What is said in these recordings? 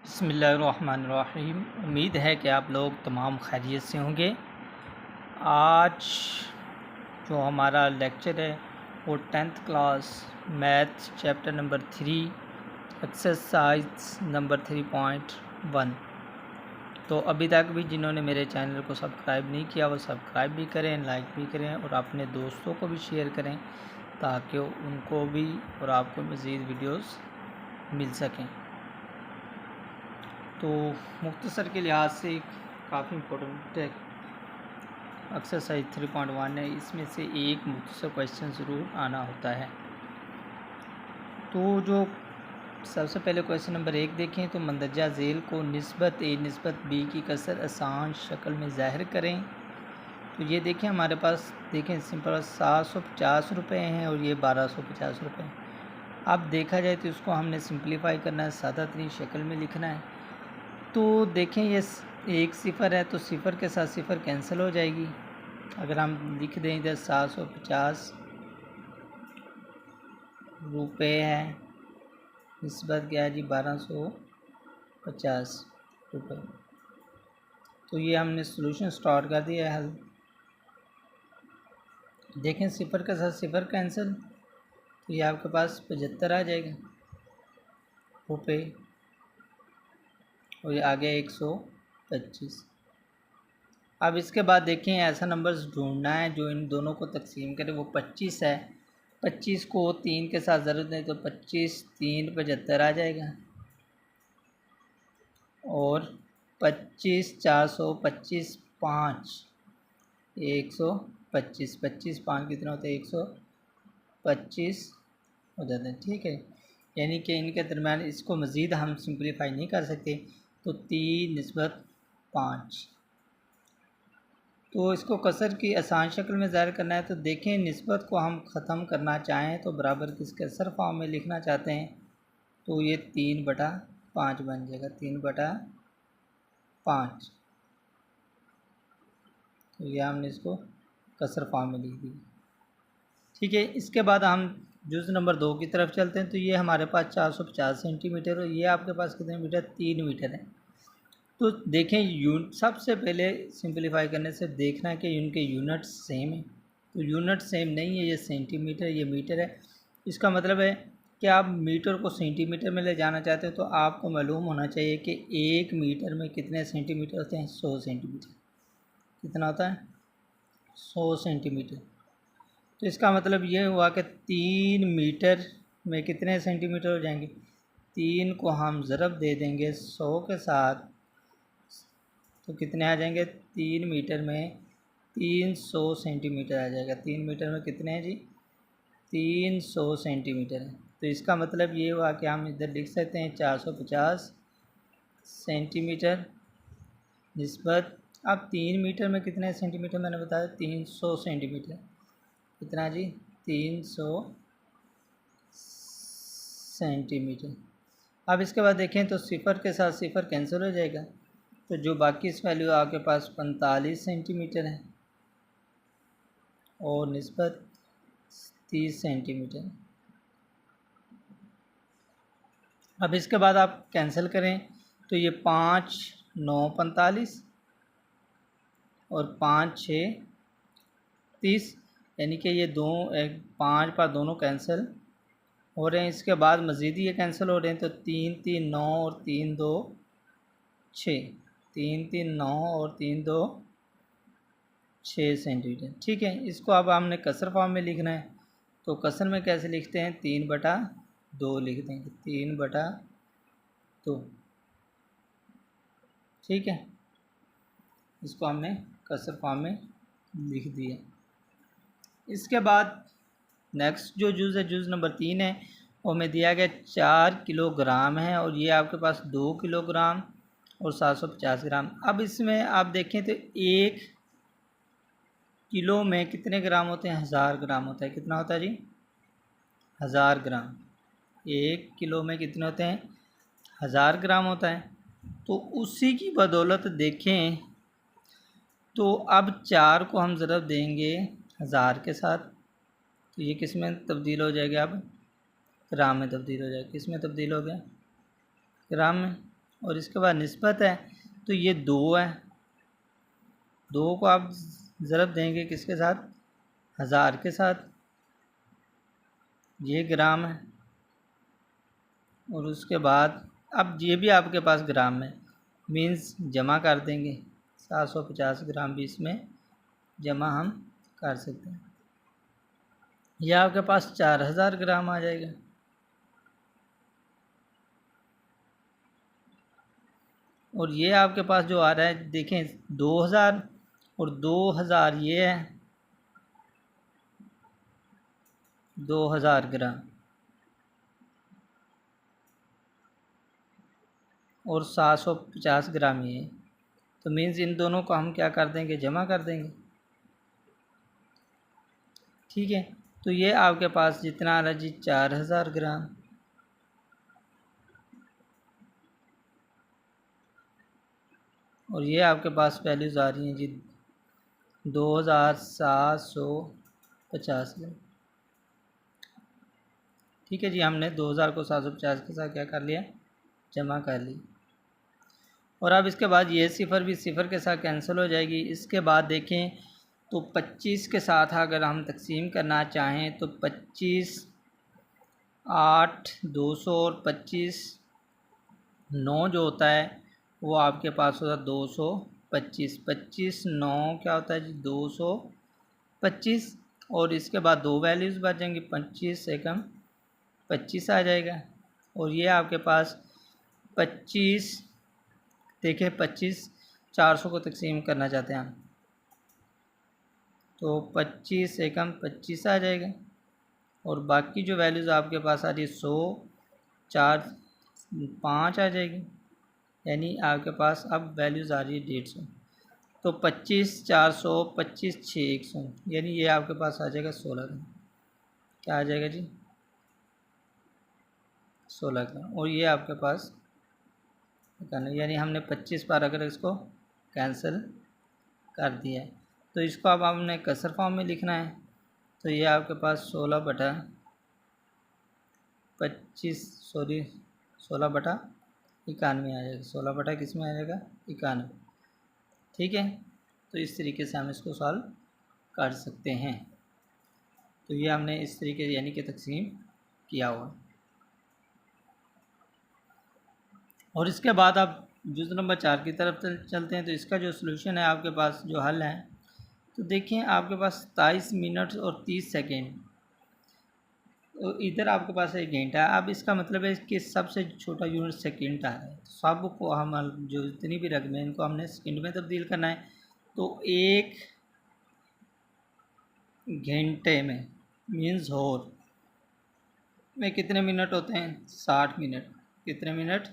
बिस्मिल्लाहिर्रहमानिर्रहीम। उम्मीद है कि आप लोग तमाम खैरियत से होंगे। आज जो हमारा लेक्चर है वो 10th class math chapter number 3 exercise number 3.1। तो अभी तक भी जिन्होंने मेरे चैनल को सब्सक्राइब नहीं किया वो सब्सक्राइब भी करें, लाइक भी करें और अपने दोस्तों को भी शेयर करें ताकि उनको भी और आपको मज़ीद वीडियोस मिल सकें। तो मुख्तसर के लिहाज से काफ़ी इम्पोर्टेंट एक्सरसाइज 3.1 है। इसमें से एक मुख्तसर क्वेश्चन ज़रूर आना होता है। तो जो सबसे पहले क्वेश्चन नंबर 1 देखें तो मंदरजा झेल को निस्बत ए निस्बत बी की कसर आसान शक्ल में ज़ाहिर करें। तो ये देखें हमारे पास देखें सिंपल 750 रुपये हैं और ये 1250 रुपये। अब देखा जाए तो इसको हमने सिंप्लीफाई करना है, सादा तरीन शक्ल में लिखना है। तो देखें ये एक सिफ़र है तो सिफ़र के साथ सिफ़र कैंसिल हो जाएगी। अगर हम लिख दें इधर 750 रुपये है, निस्बत क्या है जी 1250 रुपये। तो ये हमने सॉल्यूशन स्टार्ट कर दिया है हल। देखें सिफ़र के साथ सिफ़र कैंसिल तो ये आपके पास 75 आ जाएगा रुपये और ये आ गया 125। अब इसके बाद देखें ऐसा नंबर्स ढूंढना है जो इन दोनों को तकसीम करे। वो 25 है, 25 को 3 के साथ ज़रूरत नहीं तो 25 3 75 आ जाएगा और 25 400 25 5 125 25 5 कितना होता है 125 हो जाता है। ठीक है, यानी कि इनके दरम्यान इसको मज़ीद हम सिंप्लीफाई नहीं कर सकते। तो 3 निस्बत 5। तो इसको कसर की आसान शक्ल में ज़ाहिर करना है। तो देखें निस्बत को हम ख़त्म करना चाहें तो बराबर किस कसर फॉर्म में लिखना चाहते हैं तो ये 3/5 बन जाएगा, 3/5। तो ये हमने इसको कसर फॉर्म में लिख दिया। ठीक है, इसके बाद हम जुज़ नंबर 2 की तरफ चलते हैं। तो ये हमारे पास 450 सेंटीमीटर और ये आपके पास कितने मीटर 3 मीटर है। तो देखें सबसे पहले सिंपलीफाई करने से देखना है कि इनके यूनिट सेम है। तो यूनिट सेम नहीं है, ये सेंटीमीटर ये मीटर है। इसका मतलब है कि आप मीटर को सेंटीमीटर में ले जाना चाहते हो तो आपको मालूम होना चाहिए कि 1 मीटर में कितने सेंटीमीटर होते हैं 100 सेंटीमीटर। कितना होता है 100 सेंटीमीटर। तो इसका मतलब ये हुआ कि 3 मीटर में कितने सेंटीमीटर हो जाएंगे। 3 को हम ज़रब दे देंगे 100 के साथ तो कितने आ जाएंगे 3 मीटर में 300 सेंटीमीटर आ जाएगा। 3 मीटर में कितने हैं जी 300 सेंटीमीटर है। तो इसका मतलब ये हुआ कि हम इधर लिख सकते हैं 450 सेंटीमीटर निस्बत। अब 3 मीटर में कितने सेंटीमीटर मैंने बताया 300 सेंटीमीटर। कितना जी 300 सेंटीमीटर। अब इसके बाद देखें तो सिफ़र के साथ सिफ़र कैंसिल हो जाएगा तो जो बाकी इस वैल्यू आपके पास 45 सेंटीमीटर है और निस्बत 30 सेंटीमीटर। अब इसके बाद आप कैंसिल करें तो ये 5 9 45 और 5 6 30, यानी कि ये 5 पर दोनों कैंसिल हो रहे हैं। इसके बाद मज़ीद ये कैंसिल हो रहे हैं तो 3 3 9 और 3 2 6, 3 3 9 और 3 2 6 सेंटीमीटर। ठीक है, इसको अब हमने कसर फॉर्म में लिखना है। तो कसर में कैसे लिखते हैं 3/2 लिख देंगे 3/2। ठीक है, इसको हमने कसर फॉर्म में लिख दिया। इसके बाद नेक्स्ट जो जुज़ है जुज़ नंबर 3 है वो में दिया गया 4 किलोग्राम है और ये आपके पास 2 किलोग्राम और 750 ग्राम। अब इसमें आप देखें तो 1 किलो में कितने ग्राम होते हैं 1000 ग्राम होता है। कितना होता है जी 1000 ग्राम। 1 किलो में कितने होते हैं 1000 ग्राम होता है। तो उसी की बदौलत देखें तो अब 4 को हम ज़रा देंगे 1000 के साथ तो ये किस में तब्दील हो जाएगा अब ग्राम में तब्दील हो जाएगा। किस में तब्दील हो गया ग्राम में। और इसके बाद निस्बत है तो ये 2 है, 2 को आप ज़रब देंगे किसके साथ, 1000 के साथ, ये ग्राम है। और उसके बाद अब ये भी आपके पास ग्राम में, मीन्स जमा कर देंगे, 750 ग्राम भी इसमें जमा हम कर सकते हैं। यह आपके पास 4000 ग्राम आ जाएगा। और ये आपके पास जो आ रहा है देखें 2000 और 2000 ये है 2000 ग्राम और 750 ग्राम ये है। तो मीन्स इन दोनों को हम क्या कर देंगे, जमा कर देंगे। ठीक है, तो ये आपके पास जितना आ रहा है जी 4000 ग्राम, और ये आपके पास वैल्यूज़ आ रही हैं जी 2750 ग्राम। ठीक है जी, हमने 2000 को 750 के साथ क्या कर लिया, जमा कर ली। और अब इसके बाद ये सिफ़र भी सिफ़र के साथ कैंसिल हो जाएगी। इसके बाद देखें तो 25 के साथ अगर हम तकसीम करना चाहें तो 25 8 200 और 25 9 जो होता है वो आपके पास होता है 225। 25 9 क्या होता है जी 225। और इसके बाद 2 वैल्यूज़ बचेंगी, 25 एकम 25 आ जाएगा। और ये आपके पास 25 देखें 25 400 को तकसीम करना चाहते हैं हम तो 25 एकम 25 आ जाएगा। और बाकी जो वैल्यूज़ आपके पास आ रही है 100 4 5 आ जाएगी, यानी आपके पास अब वैल्यूज़ आ रही है 150। तो 25 400 25 6 100, यानी ये आपके पास आ जाएगा 16 का। क्या आ जाएगा जी 16 का। और ये आपके पास यानी हमने 25 बार अगर इसको कैंसिल कर दिया है तो इसको अब हमने कसर फॉर्म में लिखना है। तो ये आपके पास 16 बटा 25 सॉरी 16 बटा 91 आ जाएगा। 16 बटा किस में आ जाएगा 91। ठीक है, तो इस तरीके से हम इसको सॉल्व कर सकते हैं। तो ये हमने इस तरीके से यानी कि तकसीम किया हुआ। और इसके बाद आप जुज़ नंबर 4 की तरफ चलते हैं। तो इसका जो सलूशन है आपके पास जो हल है तो देखिए आपके पास 27 मिनट और 30 सेकेंड, तो इधर आपके पास 1 घंटा है। अब इसका मतलब है कि सबसे छोटा यूनिट सेकेंड आ रहा है। तो सब को हम जो जितनी भी रकमें हैं इनको हमने सेकेंड में तब्दील करना है। तो 1 घंटे में मीन्स होर में कितने मिनट होते हैं 60 मिनट। कितने मिनट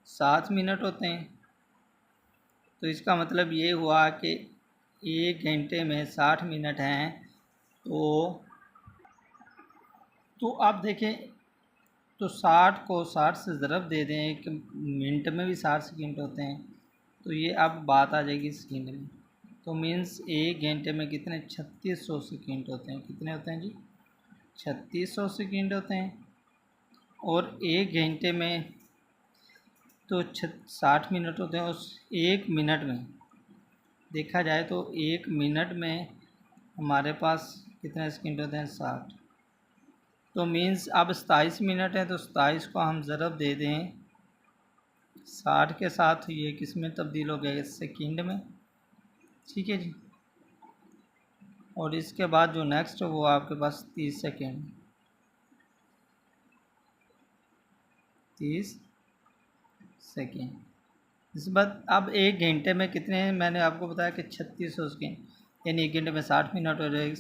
7 मिनट होते हैं। तो इसका मतलब ये हुआ कि 1 घंटे में 60 मिनट हैं। तो आप देखें तो 60 को 60 से ज़रब दे दें कि मिनट में भी 60 सेकंड होते हैं। तो ये अब बात आ जाएगी सेकंड में। तो मीन्स 1 घंटे में कितने 3600 सेकंड होते हैं। कितने होते हैं जी 3600 सेकंड होते हैं। और 1 घंटे में तो 60 मिनट होते हैं। उस 1 मिनट में देखा जाए तो 1 मिनट में हमारे पास कितने सेकंड होते हैं 60। तो मीन्स अब 27 मिनट है तो 27 को हम ज़रब दे दें 60 के साथ, ये किस में तब्दील हो गया सेकंड में। ठीक है जी। और इसके बाद जो नेक्स्ट वो आपके पास 30 सेकेंड 30 सेकेंड। इस बात अब 1 घंटे में कितने हैं मैंने आपको बताया कि 3600 सेकेंड, यानी 1 घंटे में 60 मिनट हो जाएगी।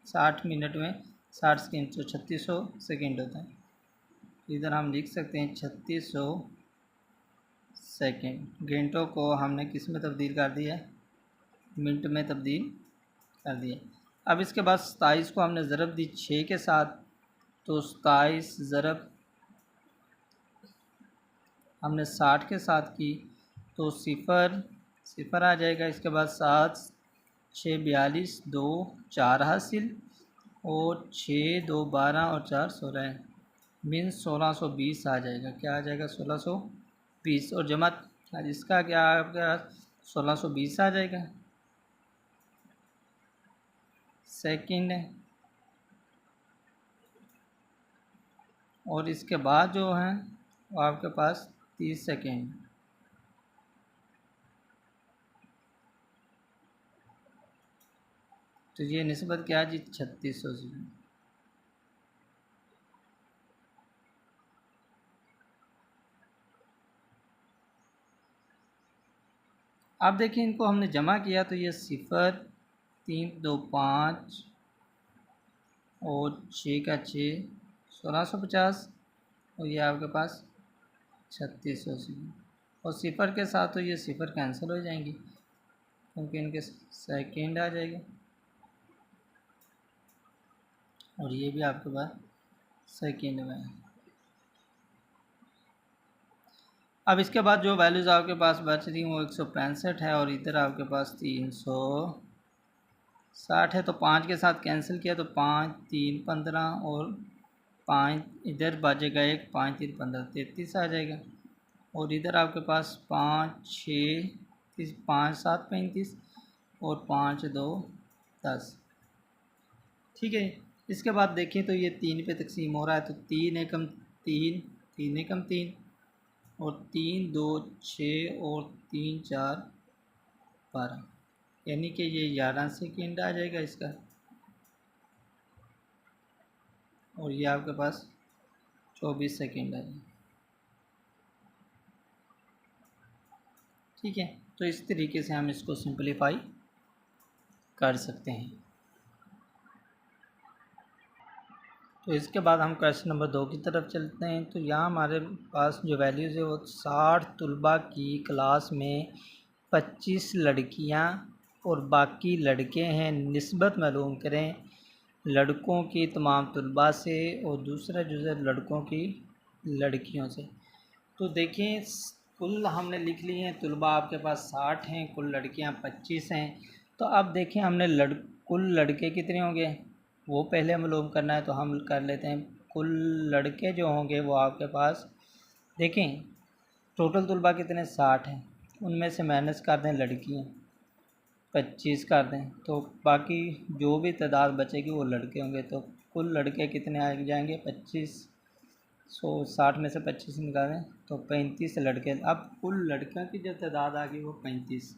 60 मिनट में 60 सेकेंड तो 3600 सेकेंड होता है। इधर हम लिख सकते हैं 3600 सेकेंड। घंटों को हमने किस में तब्दील कर दिया मिनट में तब्दील कर दिया। अब इसके बाद 27 को हमने ज़रब दी 6 के साथ। तो 27 ज़रब हमने 60 के साथ की तो सिफ़र आ जाएगा। इसके बाद 7 6 42 2 4 हासिल और 6 2 12 और 4 16 मीन्स 1620 आ जाएगा। क्या आ जाएगा 1620। 20 और जमा इसका क्या आपका 1620 आ जाएगा। सेकंड है और इसके बाद जो है वो आपके पास 30 सेकेंड। तो ये निस्बत क्या जी 3600 से। आप देखिए इनको हमने जमा किया तो ये 0 3 2 5 और 6 का 6 1650 और ये आपके पास 3600 से। और सिफर के साथ तो ये सिफर कैंसिल हो जाएंगी क्योंकि इनके सेकेंड आ जाएगा और ये भी आपके पास सेकेंड में है। अब इसके बाद जो वैल्यूज़ आपके पास बच रही वो 165 है और इधर आपके पास 360 है। तो 5 के साथ कैंसिल किया तो 5 3 15 और 5 इधर बचेगा एक 5 3 15 33 आ जाएगा। और इधर आपके पास 5 6 5 7 35 और 5 2 10। ठीक है। इसके बाद देखें तो ये 3 पे तकसीम हो रहा है तो 3 एकम 3 3 एकम 3 और 3 2 6 और 3 4 12 यानी कि ये 11 सेकेंड आ जाएगा इसका। और ये आपके पास 24 सेकेंड आ जाएगा। ठीक है। तो इस तरीके से हम इसको सिंपलीफाई कर सकते हैं। तो इसके बाद हम क्वेश्चन नंबर 2 की तरफ चलते हैं। तो यहाँ हमारे पास जो वैल्यूज़ है वो 60 तलबा की क्लास में 25 लड़कियाँ और बाकी लड़के हैं। निस्बत मालूम करें लड़कों की तमाम तलबा से और दूसरा जुज़ लड़कों की लड़कियों से। तो देखें कुल हमने लिख लिए हैं तलबा आपके पास 60 हैं, कुल लड़कियां 25 हैं। तो अब देखें हमने कुल लड़के कितने होंगे वो पहले मालूम करना है। तो हम कर लेते हैं कुल लड़के जो होंगे वो आपके पास देखें टोटल तलबा कितने 60 हैं, उनमें से माइनस कर दें लड़कियाँ 25 कर दें तो बाकी जो भी तादाद बचेगी वो लड़के होंगे। तो कुल लड़के कितने आ जाएंगे 25 60 में से 25 निकालें तो 35 लड़के। अब कुल लड़कियों की जो तादाद आ गई वो 35।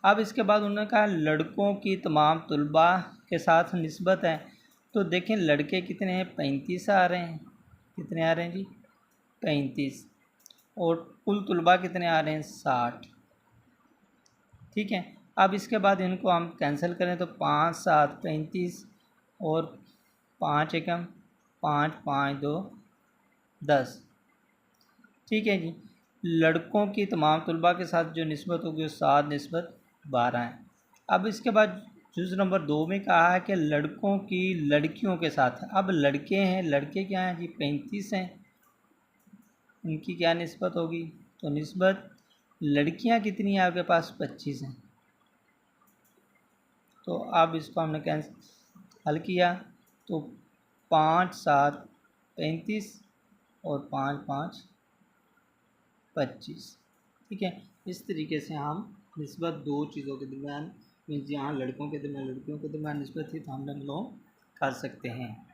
अब इसके बाद उन्होंने कहा लड़कों की तमाम तलबा के साथ निस्बत है। तो देखें लड़के कितने हैं 35 आ रहे हैं। कितने आ रहे हैं जी 35 और कुल तलबा कितने आ रहे हैं 60। ठीक है। अब इसके बाद इनको हम कैंसिल करें तो 5 7 35 और 5 एकम 5 5 2 10। ठीक है जी। लड़कों की तमाम तलबा के साथ जो निस्बत होगी वो 7 निस्बत 12 है। अब इसके बाद जुज़ नंबर 2 में कहा है कि लड़कों की लड़कियों के साथ। अब लड़के हैं, लड़के क्या हैं जी 35 हैं, इनकी क्या निस्बत होगी तो निस्बत लड़कियां कितनी हैं आपके पास 25 हैं। तो अब इसको हमने कैंसिल हल किया तो 5 7 35 और 5 5 25। ठीक है। इस तरीके से हम निस्बत दो चीज़ों के दरमियान मीन्स यहाँ लड़कों के दरमियान लड़कियों के दरमियान निस्बत थी तो हम लोग कर सकते हैं।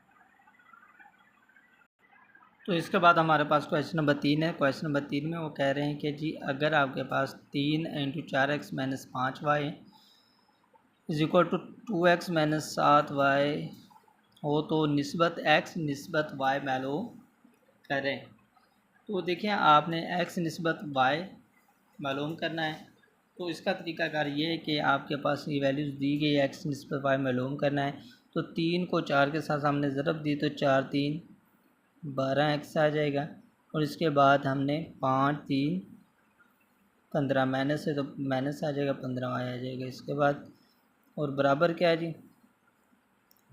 तो इसके बाद हमारे पास क्वेश्चन नंबर 3 है। क्वेश्चन नंबर 3 में वो कह रहे हैं कि जी अगर आपके पास 3 × 4x - 5y = 2x - 7y हो तो निस्बत x निस्बत y मालूम करें। तो देखिए आपने x निस्बत y मालूम करना है। तो इसका तरीकाकार ये है कि आपके पास ये वैल्यूज़ दी गई x निस्बत y मालूम करना है। तो 3 को 4 के साथ हमने ज़रब दी तो 4 3 12x आ जाएगा और इसके बाद हमने 5 3 15 माइनस है तो माइनस आ जाएगा 15y आ जाएगा। इसके बाद और बराबर क्या है जी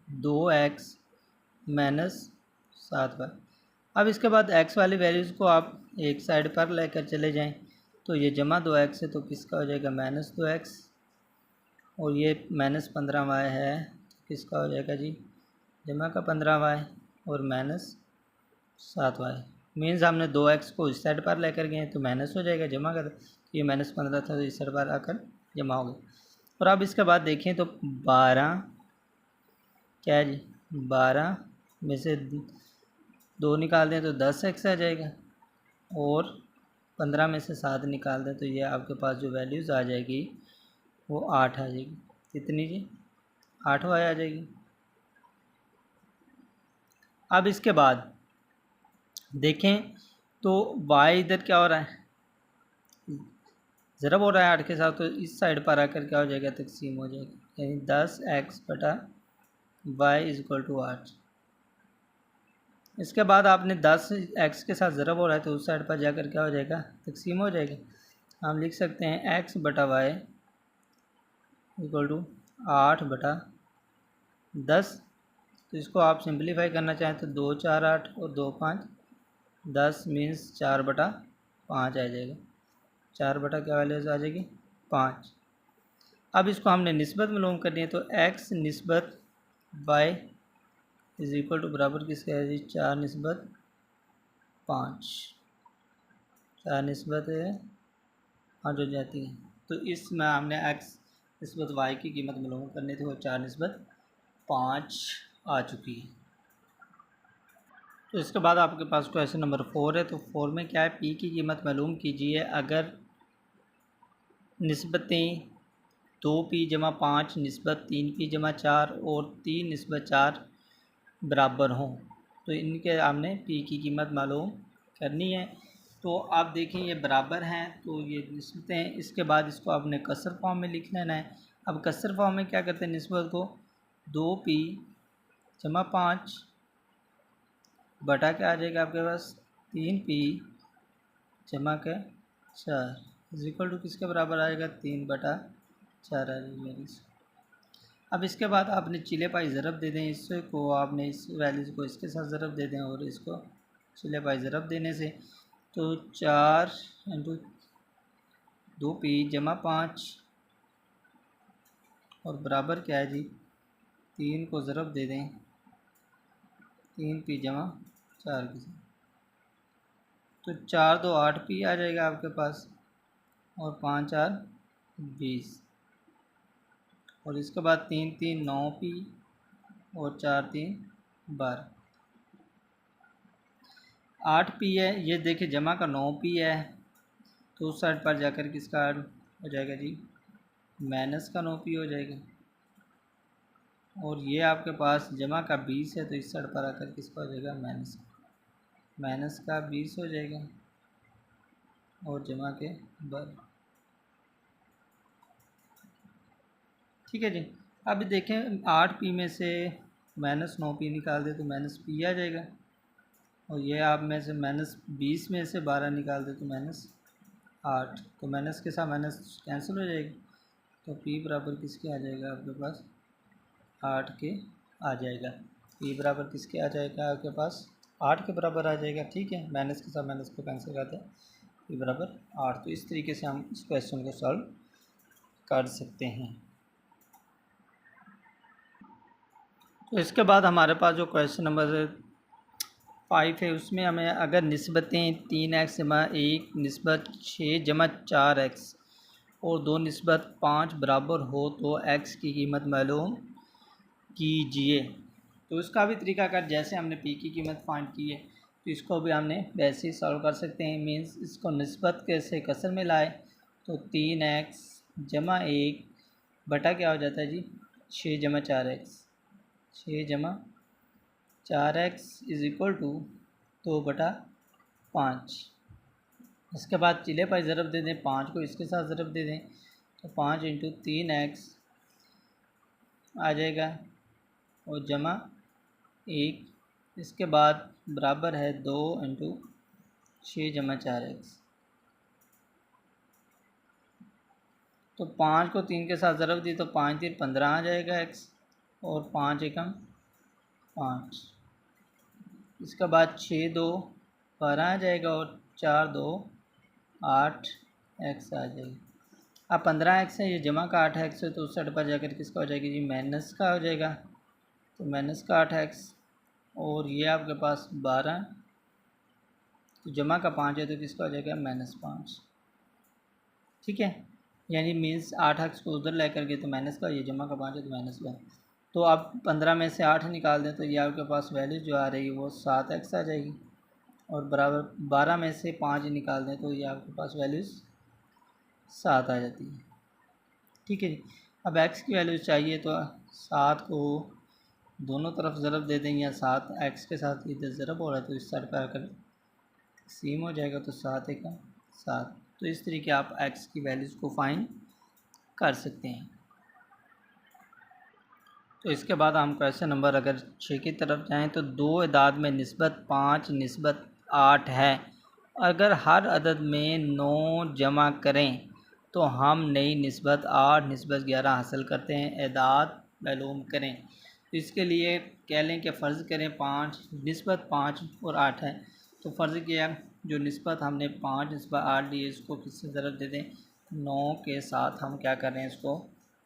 2x - 7y। अब इसके बाद x वाली वैल्यूज़ को आप एक साइड पर लेकर चले जाएं तो ये जमा 2x है तो किसका हो जाएगा -2x और ये -15y है तो किसका हो जाएगा जी जमा का 15y और -7y। मीन्स हमने 2x को इस साइड पर लेकर गए तो माइनस हो जाएगा, जमा कर ये -15 था तो इस साइड पर आकर जमा हो गया। और अब इसके बाद देखें तो 12 क्या है जी, 12 में से 2 निकाल दें तो 10x आ जाएगा, और 15 में से 7 निकाल दें तो ये आपके पास जो वैल्यूज़ आ जाएगी वो 8 आ जाएगी। कितनी जी, 8 आ जाएगी। अब इसके बाद देखें तो y इधर क्या हो रहा है, ज़रब हो रहा है 8 के साथ, तो इस साइड पर आकर क्या हो जाएगा, तकसीम हो जाएगा, यानी 10x बटा y इज़ इक्वल टू 8। इसके बाद आपने 10x के साथ ज़रब हो रहा है तो उस साइड पर जाकर क्या हो जाएगा, तकसीम हो जाएगा। हम लिख सकते हैं x बटा y इक्वल टू 8 बटा 10। तो इसको आप सिंपलीफाई करना चाहें तो 2 4 8 और 2 5 10 मीन्स 4 बटा 5 आ जाएगा। 4 बटा क्या वैल्यूज आ जाएगी, 5। अब इसको हमने निस्बत मालूम करनी है तो x निस्बत y इज़ इक्वल टू बराबर किसके है जी, 4 निस्बत 5। 4 निस्बत 5 हो जाती है। तो इसमें हमने x निस्बत y की कीमत मालूम करनी थी, वो 4 निस्बत 5 आ चुकी है। तो इसके बाद आपके पास क्वेश्चन नंबर 4 है। तो 4 में क्या है, p की कीमत मालूम कीजिए अगर निस्बतें 2p जमा 5 निस्बत 3p जमा 4 और 3 निस्बत 4 बराबर हों। तो इनके हमने p की कीमत मालूम करनी है। तो आप देखें ये बराबर हैं तो ये निस्बतें हैं। इसके बाद इसको आपने कसर फॉर्म में लिख लेना है। अब कसर फॉर्म में क्या करते हैं, निस्बत को 2p जमा 5 बटा क्या आ जाएगा आपके पास, 3p जमा के 4 इज इक्वल टू किसके बराबर आएगा, 3 बटा 4 आ जाएगा। अब इसके बाद आपने चिले पाई ज़रब दे दें, इससे को आपने इस वैल्यूज़ को इसके साथ ज़रब दे दें और इसको चिले पाई ज़रब देने से तो 4 इंटू 2p जमा 5 और बराबर क्या है जी, 3 को ज़रब दे दें 3p जमा 4 के साथ तो 4 2 8p आ जाएगा आपके पास और 5 4 20 और इसके बाद 3 3 9p और 4 3 12 8p है। ये देखिए जमा का 9p है तो उस साइड पर जाकर किसका हो जाएगा जी, माइनस का 9p हो जाएगा। और ये आपके पास जमा का 20 है तो इस साइड पर आकर किसका हो जाएगा, माइनस का 20 हो जाएगा और जमा के 12। ठीक है जी। अब देखें 8p में से -9p निकाल दे तो -p आ जाएगा और ये आप में से -20 में से 12 निकाल दे तो -8 तो माइनस के साथ माइनस कैंसिल हो जाएगी तो p बराबर किसके आ जाएगा आपके पास, 8 के आ जाएगा। p बराबर किसके आ जाएगा आपके पास, 8 के बराबर आ जाएगा। ठीक है, माइनस के साथ माइनस को कैंसिल करते हैं, p बराबर 8। तो इस तरीके से हम इस क्वेश्चन को सॉल्व कर सकते हैं। तो इसके बाद हमारे पास जो क्वेश्चन नंबर 5 है उसमें हमें अगर निस्बतें 3x जमा 1 निस्बत 6 जमा 4x और 2 निस्बत 5 बराबर हो तो x की कीमत मालूम कीजिए। तो इसका भी तरीका कर जैसे हमने p की कीमत फाइंड की है तो इसको भी हमने वैसे ही सॉल्व कर सकते हैं। मीन्स इसको निस्बत कैसे कसर में लाए तो 3x जमा 1 बटा क्या हो जाता है जी, 6 जमा 4x 6 जमा 4x इज़ इक्वल टू 2 बटा 5। इसके बाद चिले पर ज़रब दे दें, 5 को इसके साथ ज़रब दे दें तो 5 इंटू 3x आ जाएगा और जमा 1 इसके बाद बराबर है 2 इंटू 6 जमा 4x। तो 5 को 3 के साथ ज़रब दी तो 5 3 15 आ जाएगा x और 5 एकम 5। इसके बाद 6 2 12 आ जाएगा और 4 2 8 x आ जाएगा। अब 15x है, ये जमा का 8x है तो उस साइड पर जाकर किसका हो जाएगा जी, माइनस का हो जाएगा तो माइनस का 8x और ये आपके पास 12 तो जमा का 5 है तो किसका हो जाएगा -5। ठीक है, यानी मीन्स 8x को उधर लेकर के तो माइनस का, ये जमा का 5 है तो -1। तो आप 15 में से 8 निकाल दें तो ये आपके पास वैल्यू जो आ रही है वो 7x आ जाएगी, और बराबर 12 में से 5 निकाल दें तो ये आपके पास वैल्यूज़ 7 आ जाती है। ठीक है जी, अब x की वैल्यू चाहिए तो 7 को दोनों तरफ ज़रब दे देंगे, या 7 x के साथ इधर ज़रब हो रहा है तो इस साइड पर आकर सीम हो जाएगा, तो 7 एक 7। तो इस तरीके आप x की वैल्यूज़ को फाइंड कर सकते हैं। तो इसके बाद हम क्वेश्चन नंबर अगर 6 की तरफ जाएं तो 2 अदाद में निस्बत 5 निस्बत 8 है, अगर हर अदद में 9 जमा करें तो हम नई निस्बत 8 निस्बत 11 हासिल करते हैं, अदाद मालूम करें। तो इसके लिए कह लें कि फ़र्ज़ करें 5 निस्बत 5 और 8 है, तो फ़र्ज़ किया जो निस्बत हमने 5 निस्बत 8 ली इसको किससे ज़रब दे दें, 9 के साथ हम क्या कर रहे हैं इसको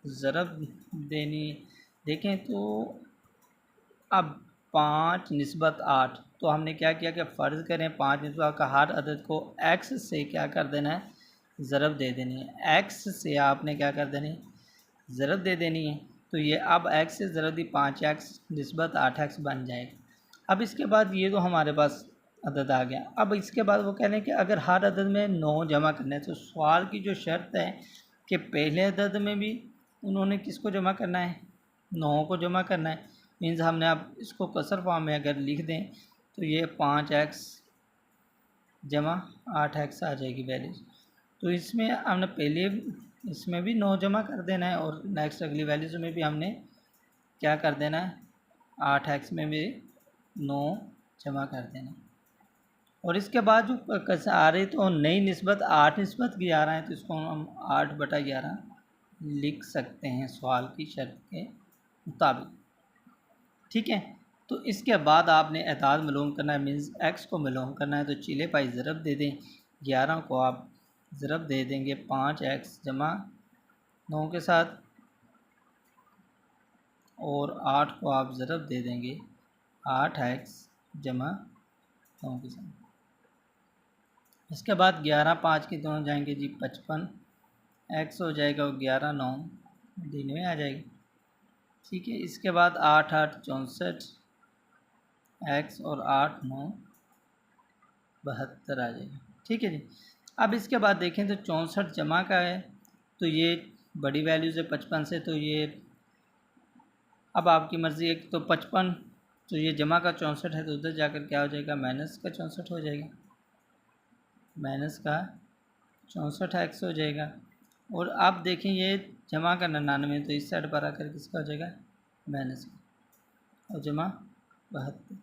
ज़रब देनी। देखें तो अब 5 निस्बत 8, तो हमने क्या किया कि फ़र्ज़ करें 5 निस्बत का हर अदद को x से क्या कर देना है, ज़रब दे देनी है। x से आपने क्या कर देनी है, ज़रब दे देनी है। तो ये अब x से ज़रब दी 5x निस्बत 8x बन जाएगा। अब इसके बाद ये तो हमारे पास अदद आ गया। अब इसके बाद वो कह रहे हैं कि अगर हर अदद में 9 जमा करना है, तो सवाल की जो शर्त है कि पहले अदद में भी उन्होंने किसको जमा करना है, 9 को जमा करना है। मीन्स हमने अब इसको कसर फॉर्म में अगर लिख दें तो ये 5x जमा 8x आ जाएगी वैल्यू। तो इसमें हमने पहले इसमें भी 9 जमा कर देना है, और नेक्स्ट अगली वैल्यूज में भी हमने क्या कर देना है, 8x में भी 9 जमा कर देना है। और इसके बाद जो कसर आ रही तो नई निस्बत 8 निस्बत 11 है, तो इसको हम 8/11 लिख सकते हैं सवाल की शर्त के मुताबिक। ठीक है, तो इसके बाद आपने एताद मालूम करना है, मीन्स x को मालूम करना है। तो चीले पाई ज़रब दे दें, 11 को आप ज़रब दे देंगे 5x जमा 9 के साथ, और 8 को आप ज़रब दे देंगे 8x जमा 9 के साथ। इसके बाद 11 5 के दोनों जाएंगे जी 55, x हो जाएगा और 11 9 दिन में आ जाएगी। ठीक है, इसके बाद 8 8 64 x और 8 9 72 आ जाएगा। ठीक है जी, अब इसके बाद देखें तो 64 जमा का है, तो ये बड़ी वैल्यूज़ है 55 से, तो ये अब आपकी मर्ज़ी है। तो 55 तो ये जमा का 64 है, तो उधर जाकर क्या हो जाएगा, माइनस का 64 हो जाएगा, माइनस का 64 x हो जाएगा। और अब देखें ये जमा का 99, तो इस साइड पर आकर किसका हो जाएगा, माइनस का, और जमा 72।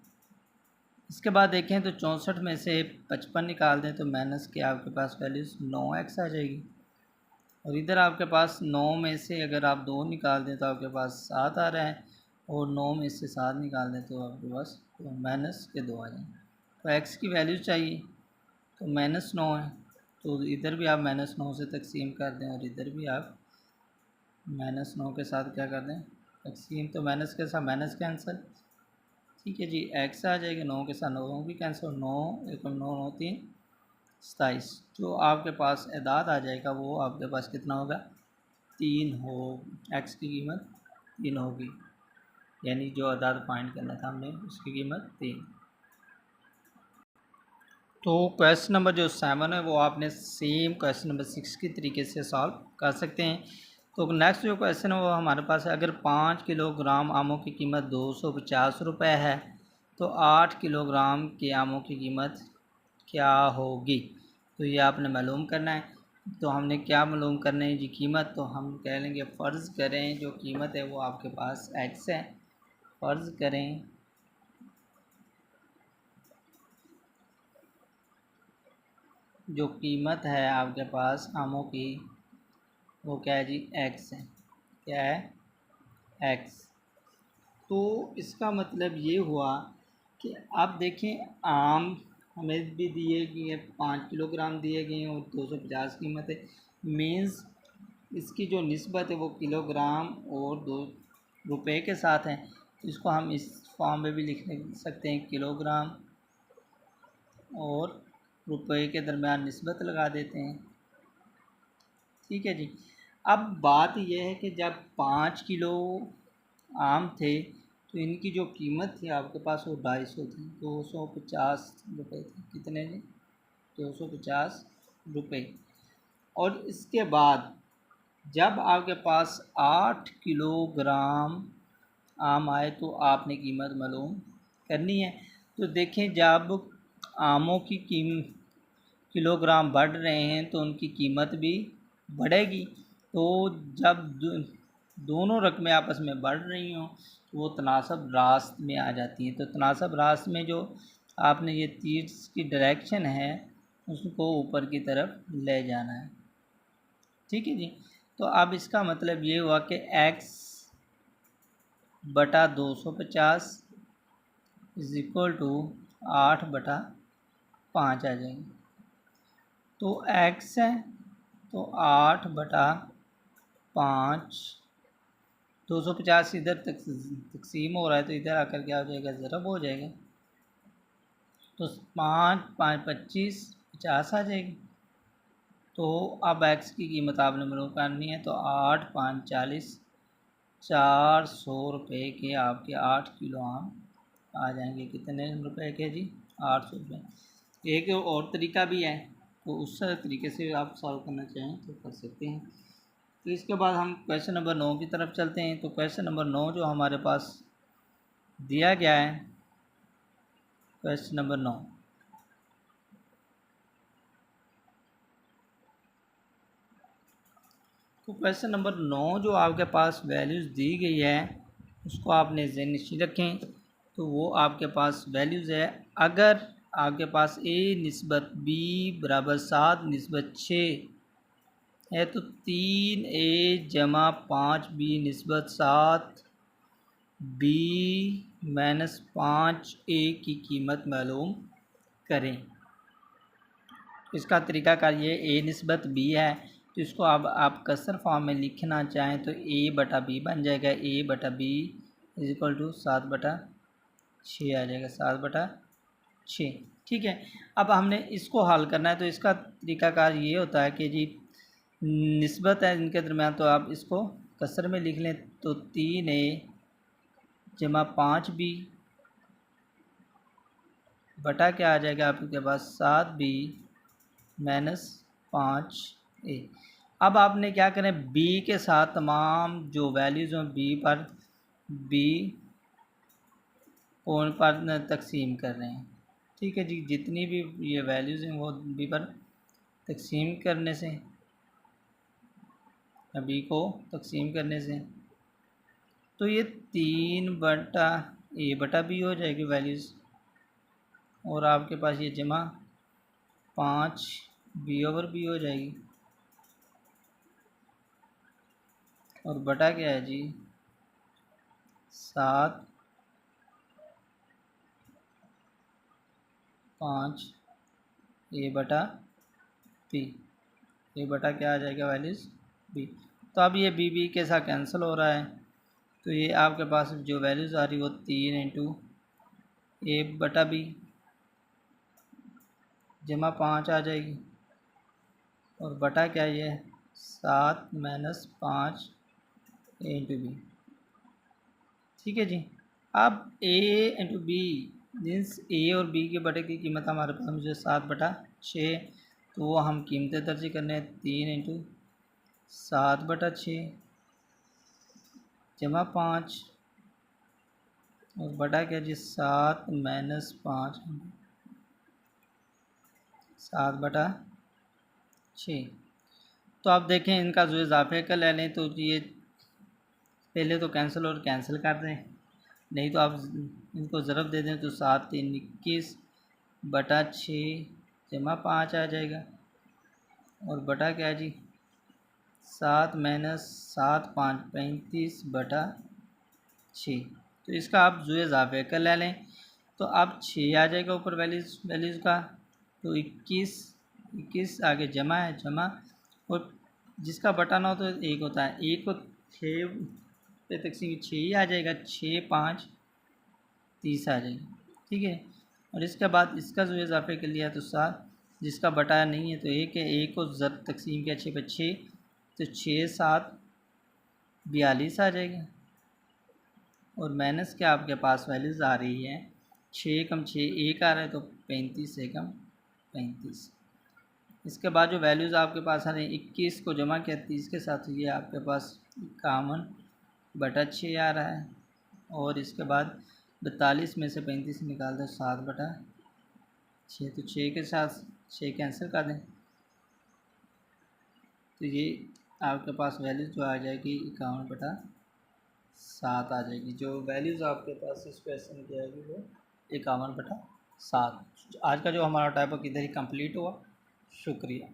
इसके बाद देखें तो 64 में से 55 निकाल दें तो माइनस के आपके पास वैल्यूज़ 9x आ जाएगी, और इधर आपके पास 9 में से अगर आप 2 निकाल दें तो आपके पास 7 आ रहा है, और 9 में से 7 निकाल दें तो आपके पास तो माइनस के 2 आ जाएंगे। तो x की वैल्यू चाहिए तो -9 है, तो इधर भी आप -9 से तकसीम कर दें, और इधर भी आप -9 के साथ क्या कर दें तकसीम, तो माइनस के साथ माइनस कैंसिल। ठीक है जी, x आ जाएगा, 9 के साथ 9 भी कैंसिल, 9 1 9 9 3 27। जो आपके पास एदाद आ जाएगा वो आपके पास कितना होगा, 3 हो, x की कीमत 3 होगी, यानी जो एदाद फाइंड करना था हमने उसकी कीमत 3। तो क्वेश्चन नंबर जो 7 है वो आपने सेम क्वेश्चन नंबर 6 की तरीके से सॉल्व कर सकते हैं। तो नेक्स्ट जो क्वेश्चन है वो हमारे पास है, अगर 5 किलोग्राम आमों की कीमत 250 रुपये है तो 8 किलोग्राम के आमों की कीमत क्या होगी। तो ये आपने मालूम करना है। तो हमने क्या मालूम करना है जी, कीमत। तो हम कह लेंगे फ़र्ज़ करें जो कीमत है वो आपके पास x है, फ़र्ज़ करें जो कीमत है आपके पास आमों की वो क्या है जी, x है। क्या है, x। तो इसका मतलब ये हुआ कि आप देखें आम हमें भी दिए गए 5 किलोग्राम दिए गए हैं और 250 कीमत है, मीन्स इसकी जो निस्बत है वो किलोग्राम और 2 रुपए के साथ है। तो इसको हम इस फॉर्म में भी लिख सकते हैं, किलोग्राम और रुपए के दरमियान निस्बत लगा देते हैं। ठीक है जी। अब बात यह है कि जब 5 किलो आम थे तो इनकी जो कीमत थी आपके पास वो 250 थी, 250 रुपये थी। कितने जी? 250 रुपये। और इसके बाद जब आपके पास 8 किलोग्राम आम आए तो आपने कीमत मालूम करनी है। तो देखें, जब आमों की किलोग्राम बढ़ रहे हैं तो उनकी कीमत भी बढ़ेगी। तो जब दोनों रकमें आपस में बढ़ रही हों तो वो तनासब रास्त में आ जाती हैं। तो तनासब रास्त में जो आपने ये तीर की डायरेक्शन है उसको ऊपर की तरफ ले जाना है। ठीक है जी। तो अब इसका मतलब ये हुआ कि x बटा 250 इज इक्वल टू 8/5 आ जाएंगे। तो x है तो 8/5, 250 इधर तकसीम हो रहा है तो इधर आकर क्या हो जाएगा, ज़रब हो जाएगा। तो 5 5 25 50 आ जाएगी। तो अब x की कीमत आपने मालूम करनी है। तो 8 5 40, 400 रुपये के आपके 8 किलो आम आ जाएंगे। कितने रुपए के जी? 800 रुपये। एक और तरीका भी है, तो उस तरीके से आप सॉल्व करना चाहें तो कर सकते हैं। तो इसके बाद हम क्वेश्चन नंबर 9 की तरफ चलते हैं। तो क्वेश्चन नंबर 9 जो हमारे पास दिया गया है, क्वेश्चन नंबर 9, तो क्वेश्चन नंबर 9 जो आपके पास वैल्यूज़ दी गई है उसको आपने ज़हन रखें। तो वो आपके पास वैल्यूज़ है, अगर आपके पास a निस्बत b बराबर 7 निस्बत 6 है तो 3a जमा 5b निस्बत 7 b माइनस 5a की कीमत मालूम करें। इसका तरीकाकार ये a निस्बत b है, तो इसको आप कसर फॉर्म में लिखना चाहें तो a/b बन जाएगा। a/b इज इक्वल टू 7/6 आ जाएगा, 7/6। ठीक है। अब हमने इसको हल करना है। तो इसका तरीकाकार ये होता है कि जी निस्बत है इनके दरमियान, तो आप इसको कसर में लिख लें। तो 3a जमा 5b बटा क्या आ जाएगा आपके पास, 7b माइनस 5a। अब आपने क्या करें, b के साथ तमाम जो वैल्यूज़ हों b कौन पर तकसीम कर रहे हैं। ठीक है जी। जितनी भी ये वैल्यूज़ हैं वो b पर तकसीम करने से, b को तकसीम करने से, तो ये 3/a/b हो जाएगी वैल्यूज़। और आपके पास ये जमा 5b/b हो जाएगी। और बटा क्या है जी, 7 5 a/b। ये बटा क्या आ जाएगा वैल्यूज़ b। तो अब ये b के साथ कैंसिल हो रहा है। तो ये आपके पास जो वैल्यूज़ आ रही वो 3 इंटू a/b जमा 5 आ जाएगी। और बटा क्या ये 7 माइनस 5 इंटू b। ठीक है जी। अब a into B means a और b के बटे की कीमत हमारे पास मुझे 7/6, तो वो हम कीमतें दर्ज करने हैं। 3 इंटू 7/6 जमा 5 और बटा क्या जी 7 माइनस 5 7/6। तो आप देखें इनका जो इजाफे का ले लें तो ये पहले तो कैंसिल और कैंसिल कर दें, नहीं तो आप इनको ज़रब दे दें तो 7 3 21/6 जमा 5 आ जाएगा। और बटा क्या जी 7 माइनस 7 5 35/6। तो इसका आप जो इजाफे का ले लें तो अब 6 आ जाएगा ऊपर वैल्यूज़ का। तो 21 आगे जमा है, जमा, और जिसका बटा ना हो तो एक होता है, एक को 6 पे तकसीम 6 ही आ जाएगा। 6 5 30 आ जाएगा। ठीक है। और इसके बाद इसका जो इजाफे कर लिया तो 7 जिसका बटा नहीं है तो एक है, एक को ज़र तकसीम किया 6 पर 6, तो 6 7 42 आ जाएगा। और माइनस के आपके पास वैल्यूज़ आ रही है 6 कम 6 1 आ रहा है, तो 35 से कम 35। इसके बाद जो वैल्यूज़ आपके पास आ रही हैं 21 को जमा किया 30 के साथ, ये आपके पास 51/6 आ रहा है। और इसके बाद 42 में से 35 निकाल दो 7/6, तो 6 के साथ 6 कैंसिल कर दें, तो ये आपके पास वैल्यूज़ जो आ जाएगी 51/7 आ जाएगी। जो वैल्यूज़ आपके पास इस क्वेश्चन की आएगी वो 51/7। आज का जो हमारा टॉपिक इधर ही कंप्लीट हुआ। शुक्रिया।